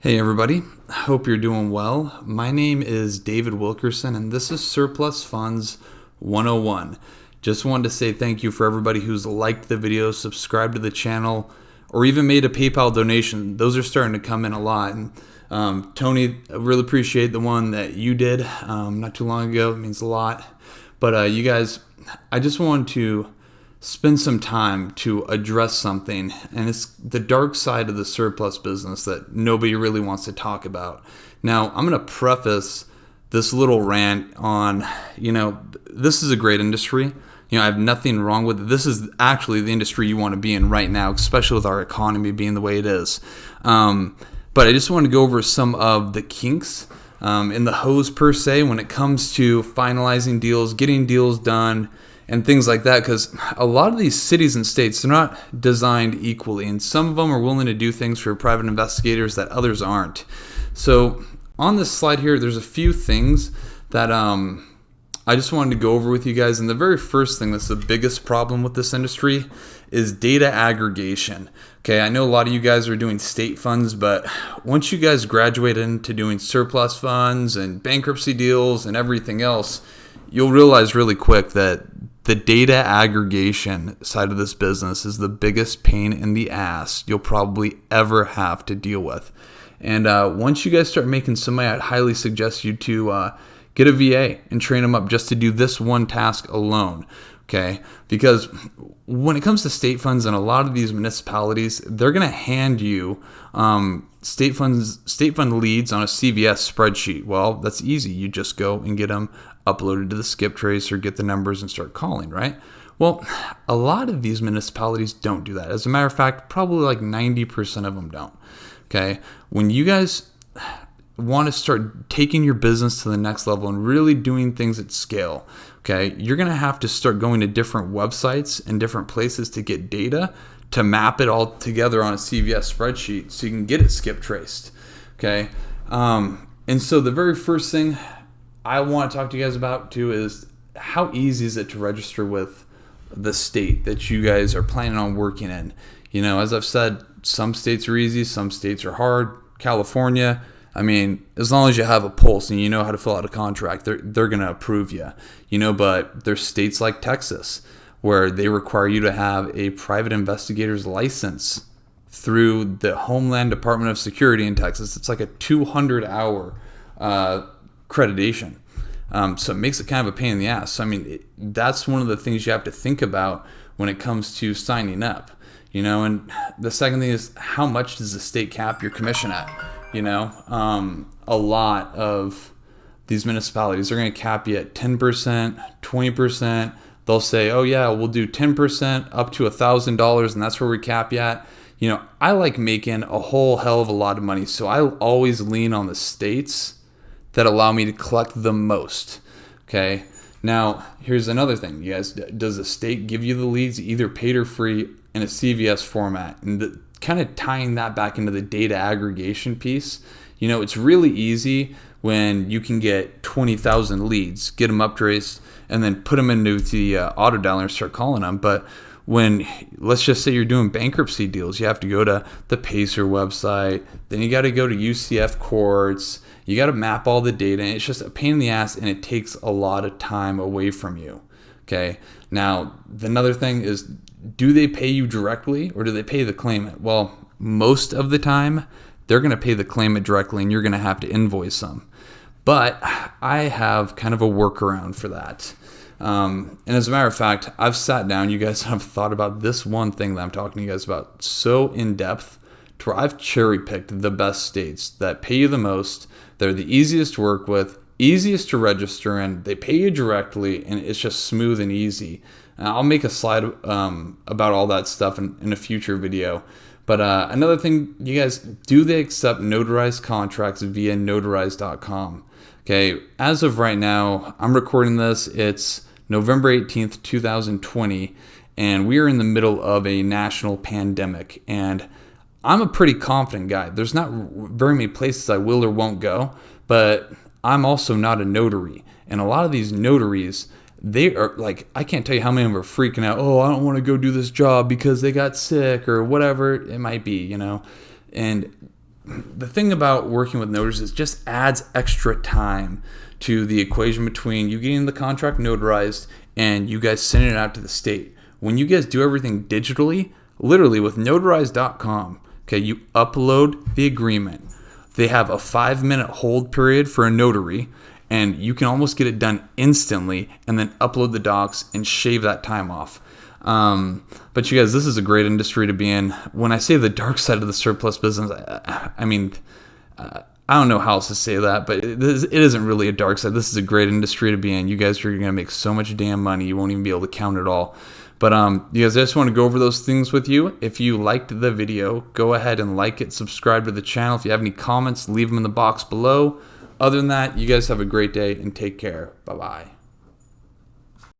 Hey everybody, hope you're doing well. My name is David Wilkerson and this is Surplus Funds 101. Just wanted to say thank you for everybody who's liked the video, subscribed to the channel, or even made a PayPal donation. Those are starting to come in a lot. And Tony, I really appreciate the one that you did not too long ago. It means a lot. But you guys, I just wanted to spend some time to address something, and it's the dark side of the surplus business that nobody really wants to talk about. Now, I'm going to preface this little rant on, this is a great industry. I have nothing wrong with it. This is actually the industry you want to be in right now, especially with our economy being the way it is. But I just want to go over some of the kinks in the hose per se when it comes to finalizing deals, getting deals done, and things like that, because a lot of these cities and states, they're not designed equally, and some of them are willing to do things for private investigators that others aren't. So on this slide here, there's a few things that I just wanted to go over with you guys. And the very first thing that's the biggest problem with this industry is data aggregation. Okay, I know a lot of you guys are doing state funds, but once you guys graduate into doing surplus funds and bankruptcy deals and everything else, you'll realize really quick that the data aggregation side of this business is the biggest pain in the ass you'll probably ever have to deal with. And once you guys start making some money, I'd highly suggest you to get a VA and train them up just to do this one task alone. Okay, because when it comes to state funds and a lot of these municipalities, they're going to hand you state fund leads on a CVS spreadsheet. Well, that's easy. You just go and get them uploaded to the skip trace or get the numbers and start calling, right? Well, a lot of these municipalities don't do that. As a matter of fact, probably like 90% of them don't. Okay, when you guys want to start taking your business to the next level and really doing things at scale, okay, you're going to have to start going to different websites and different places to get data to map it all together on a CVS spreadsheet so you can get it skip traced. Okay, and so the very first thing I want to talk to you guys about too is how easy is it to register with the state that you guys are planning on working in. As I've said, some states are easy, some states are hard. California, I mean, as long as you have a pulse and you know how to fill out a contract, they're going to approve you. But there's states like Texas where they require you to have a private investigator's license through the Homeland Department of Security in Texas. It's like a 200-hour accreditation. So it makes it kind of a pain in the ass. So, I mean, that's one of the things you have to think about when it comes to signing up. And the second thing is, how much does the state cap your commission at? A lot of these municipalities are going to cap you at 10%, 20%. They'll say, oh yeah, we'll do 10% up to $1,000, and that's where we cap you at. I like making a whole hell of a lot of money, so I always lean on the states that allow me to collect the most. Okay. Now, here's another thing, you guys. Does the state give you the leads either paid or free in a CVS format? And kind of tying that back into the data aggregation piece, it's really easy when you can get 20,000 leads, get them up traced, and then put them into the auto dialer and start calling them. But when, let's just say you're doing bankruptcy deals, you have to go to the Pacer website, then you got to go to UCF courts, you got to map all the data, and it's just a pain in the ass, and it takes a lot of time away from you. Okay. Now, another thing is, do they pay you directly or do they pay the claimant? Well, most of the time, they're going to pay the claimant directly, and you're going to have to invoice them. But I have kind of a workaround for that. And as a matter of fact, I've sat down, you guys have thought about this one thing that I'm talking to you guys about so in depth, to where I've cherry picked the best states that pay you the most. They're the easiest to work with, easiest to register in. They pay you directly, and it's just smooth and easy. And I'll make a slide about all that stuff in a future video. But another thing, you guys, do they accept notarized contracts via notarize.com? Okay, as of right now, I'm recording this. It's November 18th, 2020, and we are in the middle of a national pandemic. And I'm a pretty confident guy. There's not very many places I will or won't go, but I'm also not a notary. And a lot of these notaries, they are like, I can't tell you how many of them are freaking out. Oh, I don't want to go do this job because they got sick or whatever it might be, And the thing about working with notaries is it just adds extra time to the equation between you getting the contract notarized and you guys sending it out to the state. When you guys do everything digitally, literally with notarize.com, okay, you upload the agreement. They have a 5-minute hold period for a notary, and you can almost get it done instantly and then upload the docs and shave that time off. But you guys, this is a great industry to be in. When I say the dark side of the surplus business, I mean, I don't know how else to say that, but it isn't really a dark side. This is a great industry to be in. You guys are going to make so much damn money, you won't even be able to count it all. But you guys, I just want to go over those things with you. If you liked the video, go ahead and like it, subscribe to the channel. If you have any comments, leave them in the box below. Other than that, you guys have a great day and take care. Bye-bye.